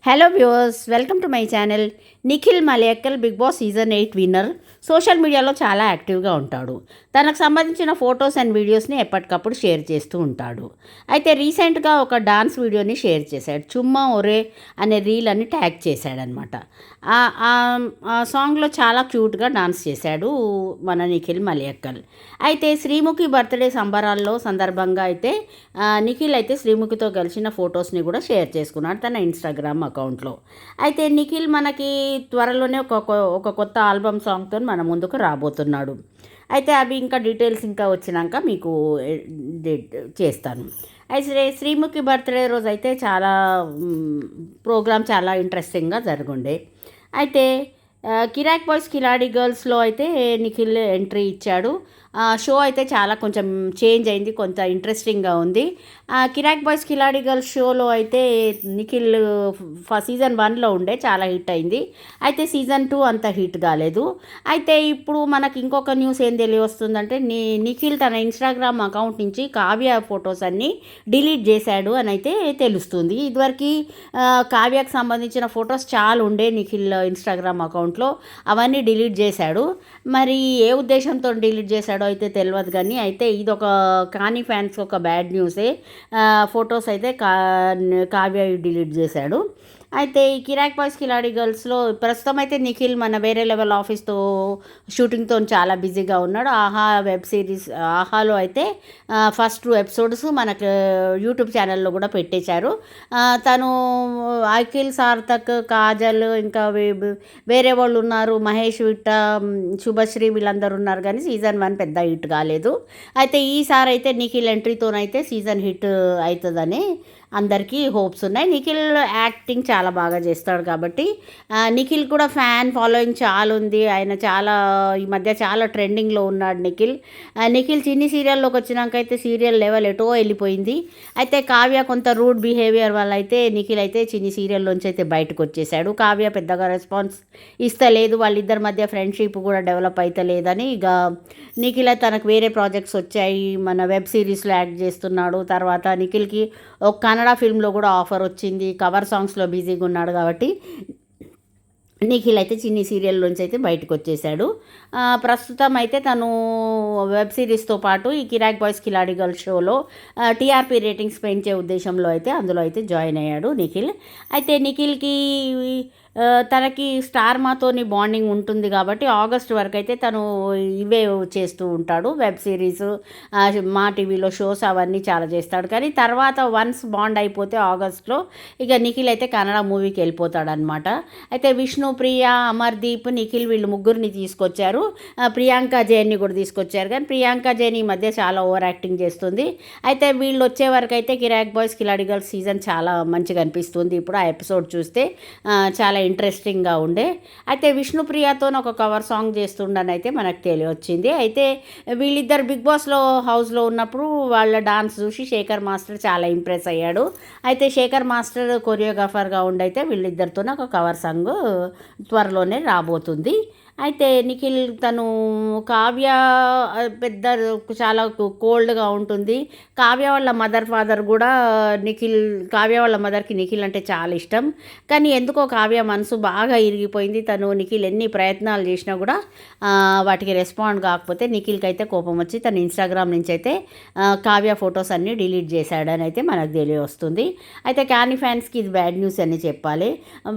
Hello viewers, welcome to my channel. Nikhil Maliyakkal Bigg Boss season 8 winner social మీడియాలో చాలా యాక్టివ్గా ఉంటాడు. తనకు సంబంధించిన ఫొటోస్ అండ్ వీడియోస్ని ఎప్పటికప్పుడు షేర్ చేస్తూ ఉంటాడు. అయితే రీసెంట్గా ఒక డాన్స్ వీడియోని షేర్ చేశాడు. చుమ్మా ఒరే అనే రీల్ అని ట్యాగ్ చేశాడనమాట. ఆ సాంగ్లో చాలా క్యూట్గా డాన్స్ చేశాడు మన నిఖిల్ మలయక్కల్. అయితే శ్రీముఖి బర్త్డే సందర్భంగా అయితే నిఖిల్ అయితే శ్రీముఖితో కలిసిన ఫొటోస్ని కూడా షేర్ చేసుకున్నాడు తన ఇన్స్టాగ్రామ్ అకౌంట్లో. అయితే నిఖిల్ మనకి త్వరలోనే ఒక కొత్త ఆల్బమ్ సాంగ్తో మన ముందుకు రాబోతున్నాడు. అయితే అవి ఇంకా డీటెయిల్స్ ఇంకా వచ్చినాక మీకు చేస్తాను. అయితే శ్రీముఖి బర్త్డే రోజు అయితే చాలా ప్రోగ్రామ్ చాలా ఇంట్రెస్టింగ్గా జరుగుండే. అయితే కిరాక్ బాయ్స్ కిలాడి గర్ల్స్లో అయితే నిఖిల్ ఎంట్రీ ఇచ్చాడు. షో అయితే చాలా కొంచెం చేంజ్ అయింది, కొంత ఇంట్రెస్టింగ్గా ఉంది. కిరాక్ బాయ్స్ కిలాడి గర్ల్స్ షోలో అయితే నిఖిల్ సీజన్ 1లో ఉండే చాలా హిట్ అయింది. అయితే సీజన్ 2 అంత హిట్ కాలేదు. అయితే ఇప్పుడు మనకి ఇంకొక న్యూస్ ఏం తెలియవస్తుందంటే నిఖిల్ తన ఇన్స్టాగ్రామ్ అకౌంట్ నుంచి కావ్య ఫొటోస్ అన్నీ డిలీట్ చేశాడు అని అయితే తెలుస్తుంది. ఇదివరకు కావ్యకు సంబంధించిన ఫొటోస్ చాలా ఉండే నిఖిల్ ఇన్స్టాగ్రామ్ అకౌంట్లో, అవన్నీ డిలీట్ చేశాడు. మరి ఏ ఉద్దేశంతో డిలీట్ చేశాడో అయితే తెలియదు. కానీ అయితే ఇది ఒక కాని ఫ్యాన్స్ ఒక బ్యాడ్ న్యూసే. ఫొటోస్ అయితే కావ్య డిలీట్ చేశాడు. అయితే ఈ కిరాక్ బాయ్స్ కిలాడి గర్ల్స్లో ప్రస్తుతం అయితే నిఖిల్ మన వేరే లెవెల్ ఆఫీస్తో షూటింగ్తో చాలా బిజీగా ఉన్నాడు. ఆహా వెబ్ సిరీస్ ఆహాలో అయితే ఫస్ట్ 2 ఎపిసోడ్స్ మనకు యూట్యూబ్ ఛానల్లో కూడా పెట్టేశారు. తను అఖిల్, సార్థక్, కాజల్ ఇంకా వేరే వాళ్ళు ఉన్నారు, మహేష్ విట్ట, శుభశ్రీ వీళ్ళందరూ ఉన్నారు. కానీ సీజన్ 1 పెద్ద హిట్ కాలేదు. అయితే ఈసారి అయితే నిఖిల్ ఎంట్రీతోనైతే సీజన్ హిట్ అవుతుందని అందరికీ హోప్స్ ఉన్నాయి. నిఖిల్ యాక్టింగ్ చాలా బాగా చేస్తాడు కాబట్టి నిఖిల్ కూడా ఫ్యాన్ ఫాలోయింగ్ చాలా ఉంది. ఆయన ఈ మధ్య చాలా ట్రెండింగ్లో ఉన్నాడు నిఖిల్ చిన్ని సీరియల్లోకి వచ్చినాక అయితే సీరియల్ లెవెల్ ఎటో వెళ్ళిపోయింది. అయితే కావ్య కొంత రూడ్ బిహేవియర్ వల్ల అయితే నిఖిల్ అయితే చిన్ని సీరియల్లోంచి అయితే బయటకు వచ్చేసాడు. కావ్య పెద్దగా రెస్పాన్స్ ఇస్తలేదు, వాళ్ళిద్దరి మధ్య ఫ్రెండ్షిప్ కూడా డెవలప్ అవుతలేదని ఇక నిఖిల్ తనకు వేరే ప్రాజెక్ట్స్ వచ్చాయి, మన వెబ్ సిరీస్లో యాక్ట్ చేస్తున్నాడు. తర్వాత నిఖిల్కి ఒక కన్నడ ఫిల్మ్లో కూడా ఆఫర్ వచ్చింది, కవర్ సాంగ్స్లో బిజీగా ఉన్నాడు కాబట్టి నిఖిల్ అయితే చిన్ని సీరియల్లోంచి అయితే బయటకు వచ్చేసాడు. ప్రస్తుతం అయితే తను వెబ్ సిరీస్తో పాటు ఈ కిరాక్ బాయ్స్ కిలాడి గర్ల్స్ షోలో టీఆర్పీ రేటింగ్స్ పెంచే ఉద్దేశంలో అయితే అందులో అయితే జాయిన్ అయ్యాడు నిఖిల్. అయితే నిఖిల్కి తనకి స్టార్ మాతోని బాండింగ్ ఉంటుంది కాబట్టి ఆగస్ట్ వరకు అయితే తను ఇవే చేస్తూ ఉంటాడు, వెబ్ సిరీస్, మా టీవీలో షోస్ అవన్నీ చాలా చేస్తాడు. కానీ తర్వాత వన్స్ బాండ్ అయిపోతే ఆగస్ట్లో ఇక నిఖిల్ అయితే కన్నడ మూవీకి వెళ్ళిపోతాడనమాట. అయితే విష్ణుప్రియ, అమర్దీప్, నిఖిల్ వీళ్ళు ముగ్గురిని తీసుకొచ్చారు. ప్రియాంక జైన్ని కూడా తీసుకొచ్చారు. కానీ ప్రియాంక జైన్ ఈ మధ్య చాలా ఓవర్ యాక్టింగ్ చేస్తుంది. అయితే వీళ్ళు వచ్చే వరకు అయితే కిరాక్ బాయ్స్ కిలాడి గర్ల్స్ సీజన్ చాలా మంచిగా అనిపిస్తుంది. ఇప్పుడు ఆ ఎపిసోడ్ చూస్తే చాలా ఇంట్రెస్టింగ్గా ఉండే. అయితే విష్ణుప్రియతో ఒక కవర్ సాంగ్ చేస్తుండనైతే మనకు తెలియొచ్చింది. అయితే వీళ్ళిద్దరు బిగ్ బాస్లో హౌస్లో ఉన్నప్పుడు వాళ్ళ డాన్స్ చూసి శేఖర్ మాస్టర్ చాలా ఇంప్రెస్ అయ్యాడు. అయితే శేఖర్ మాస్టర్ కొరియోగ్రాఫర్గా ఉండైతే వీళ్ళిద్దరితో ఒక కవర్ సాంగ్ త్వరలోనే రాబోతుంది. అయితే నిఖిల్ తను కావ్య పెద్ద చాలా కోల్డ్గా ఉంటుంది. కావ్య వాళ్ళ ఫాదర్ కూడా కావ్య వాళ్ళ మదర్కి నిఖిల్ అంటే చాలా ఇష్టం. కానీ ఎందుకో కావ్య మనసు బాగా ఇరిగిపోయింది. తను నిఖిల్ ఎన్ని ప్రయత్నాలు చేసినా కూడా వాటికి రెస్పాండ్ కాకపోతే నిఖిల్కి అయితే కోపం వచ్చి తన ఇన్స్టాగ్రామ్ నుంచి అయితే కావ్య ఫొటోస్ అన్నీ డిలీట్ చేశాడని అయితే మనకు తెలియవస్తుంది. అయితే కాని ఫ్యాన్స్కి ఇది బ్యాడ్ న్యూస్ అని చెప్పాలి.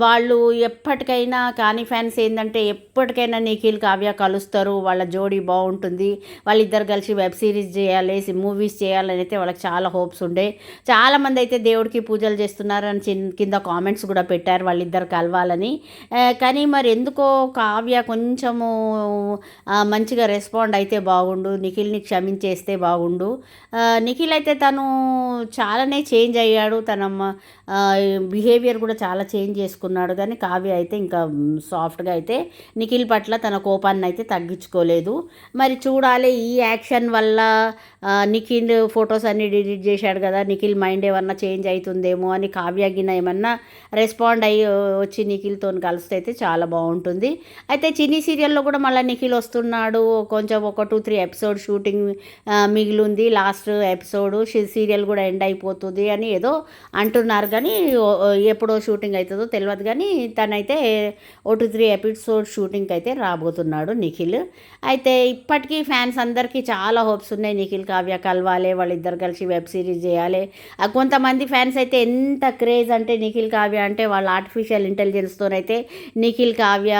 వాళ్ళు ఎప్పటికైనా కాని ఫ్యాన్స్ ఏంటంటే ఎప్పటికైనా నిఖిల్ కావ్య కలుస్తారు, వాళ్ళ జోడీ బాగుంటుంది, వాళ్ళిద్దరు కలిసి వెబ్ సిరీస్ చేయాలి, మూవీస్ చేయాలని అయితే వాళ్ళకి చాలా హోప్స్ ఉండే. చాలామంది అయితే దేవుడికి పూజలు చేస్తున్నారని కింద కామెంట్స్ కూడా పెట్టారు వాళ్ళిద్దరు కలవాలని. కానీ మరి ఎందుకో కావ్య కొంచెము మంచిగా రెస్పాండ్ అయితే బాగుండు, నిఖిల్ని క్షమించేస్తే బాగుండు. నిఖిల్ అయితే తను చాలానే చేంజ్ అయ్యాడు, తన బిహేవియర్ కూడా చాలా చేంజ్ చేసుకున్నాడు. కానీ కావ్య అయితే ఇంకా సాఫ్ట్గా అయితే నిఖిల్ పట్ల తన కోపాన్ని అయితే తగ్గించుకోలేదు. మరి చూడాలి ఈ యాక్షన్ వల్ల నిఖిల్ ఫొటోస్ అన్నీ డిలీట్ చేశాడు కదా, నిఖిల్ మైండ్ ఏమన్నా చేంజ్ అవుతుందేమో అని కావ్య గిన ఏమన్నా రెస్పాండ్ అయ్యి వచ్చి నిఖిల్తో కలిస్తే అయితే చాలా బాగుంటుంది. అయితే చిన్ని సీరియల్లో కూడా మళ్ళీ నిఖిల్ వస్తున్నాడు, కొంచెం ఒక 2-3 ఎపిసోడ్ షూటింగ్ మిగిలింది, లాస్ట్ ఎపిసోడ్ సీరియల్ కూడా ఎండ్ అయిపోతుంది అని ఏదో అంటున్నారు. కానీ ఎప్పుడో షూటింగ్ అవుతుందో తెలియదు. కానీ తనైతే 2-3 ఎపిసోడ్ షూటింగ్కి అయితే రాబోతున్నాడు నిఖిల్. అయితే ఇప్పటికీ ఫ్యాన్స్ అందరికీ చాలా హోప్స్ ఉన్నాయి, నిఖిల్ కావ్య కలవాలి, వాళ్ళిద్దరు కలిసి వెబ్ సిరీస్ చేయాలి. కొంతమంది ఫ్యాన్స్ అయితే ఎంత క్రేజ్ అంటే నిఖిల్ కావ్య అంటే వాళ్ళ ఆర్టిఫిషియల్ ఇంటెలిజెన్స్తోనైతే నిఖిల్ కావ్య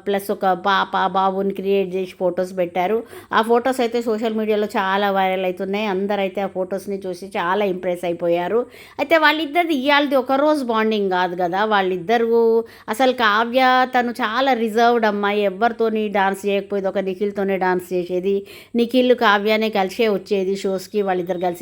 ప్లస్ ఒక పాప బాబుని క్రియేట్ చేసి ఫొటోస్ పెట్టారు. ఆ ఫొటోస్ అయితే సోషల్ మీడియాలో చాలా వైరల్ అవుతున్నాయి. అందరైతే ఆ ఫొటోస్ని చూసి చాలా ఇంప్రెస్ అయిపోయారు. అయితే వాళ్ళిద్దరిది ఇవాళది ఒకరోజు బాండింగ్ కాదు కదా, వాళ్ళిద్దరు అసలు కావ్య తను చాలా రిజర్వ్డ్ అమ్మాయి, ఎవరితోని డాన్స్ చేయకపోయేది, ఒక నిఖిల్తోనే డాన్స్ చేసేది, నిఖిల్ కావ్యనే కలిసే వచ్చేది షోస్కి, వాళ్ళిద్దరు కలిసి